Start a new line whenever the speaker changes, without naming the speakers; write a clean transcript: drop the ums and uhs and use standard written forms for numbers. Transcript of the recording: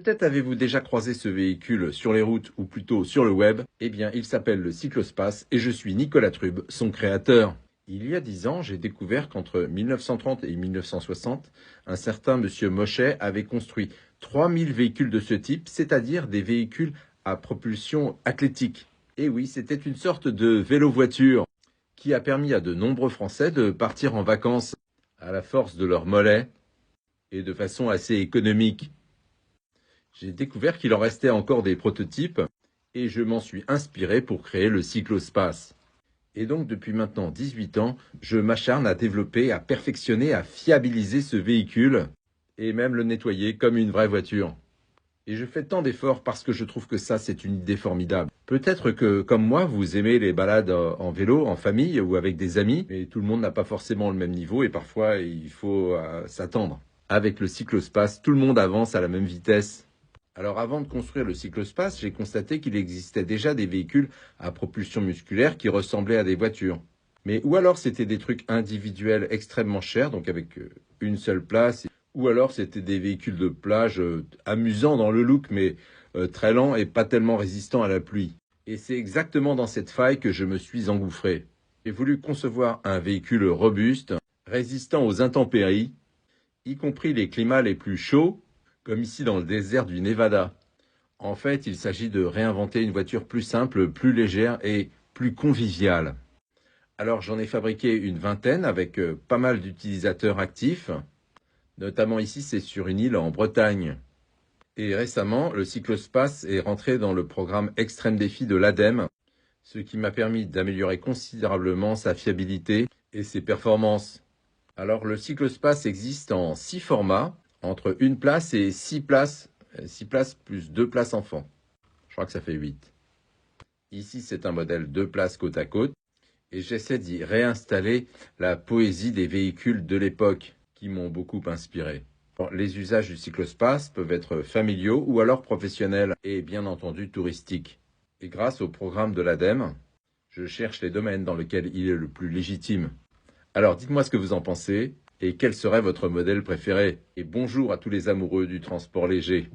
Peut-être avez-vous déjà croisé ce véhicule sur les routes ou plutôt sur le web. Eh bien, il s'appelle le Cyclospace et je suis Nicolas Trube, son créateur. Il y a 10 ans, j'ai découvert qu'entre 1930 et 1960, un certain monsieur Mochet avait construit 3000 véhicules de ce type, c'est-à-dire des véhicules à propulsion athlétique. Et oui, c'était une sorte de vélo-voiture qui a permis à de nombreux Français de partir en vacances à la force de leurs mollets et de façon assez économique. J'ai découvert qu'il en restait encore des prototypes et je m'en suis inspiré pour créer le Cyclospace. Et donc depuis maintenant 18 ans, je m'acharne à développer, à perfectionner, à fiabiliser ce véhicule et même le nettoyer comme une vraie voiture. Et je fais tant d'efforts parce que je trouve que ça, c'est une idée formidable. Peut-être que, comme moi, vous aimez les balades en vélo, en famille ou avec des amis, mais tout le monde n'a pas forcément le même niveau et parfois il faut s'attendre. Avec le cyclospace, tout le monde avance à la même vitesse. Alors avant de construire le cyclospace, j'ai constaté qu'il existait déjà des véhicules à propulsion musculaire qui ressemblaient à des voitures. Mais ou alors c'était des trucs individuels extrêmement chers, donc avec une seule place, ou alors c'était des véhicules de plage amusants dans le look, mais très lents et pas tellement résistants à la pluie. Et c'est exactement dans cette faille que je me suis engouffré. J'ai voulu concevoir un véhicule robuste, résistant aux intempéries, y compris les climats les plus chauds, comme ici dans le désert du Nevada. En fait, il s'agit de réinventer une voiture plus simple, plus légère et plus conviviale. Alors j'en ai fabriqué une vingtaine avec pas mal d'utilisateurs actifs. Notamment ici, c'est sur une île en Bretagne. Et récemment, le Cyclospace est rentré dans le programme Extrême Défi de l'ADEME, ce qui m'a permis d'améliorer considérablement sa fiabilité et ses performances. Alors le Cyclospace existe en 6 formats, entre 1 place et 6 places, 6 places plus 2 places enfants. Je crois que ça fait 8. Ici, c'est un modèle 2 places côte à côte, et j'essaie d'y réinstaller la poésie des véhicules de l'époque qui m'ont beaucoup inspiré. Bon, les usages du cyclospace peuvent être familiaux ou alors professionnels et bien entendu touristiques. Et grâce au programme de l'ADEME, je cherche les domaines dans lesquels il est le plus légitime. Alors dites-moi ce que vous en pensez et quel serait votre modèle préféré. Et bonjour à tous les amoureux du transport léger.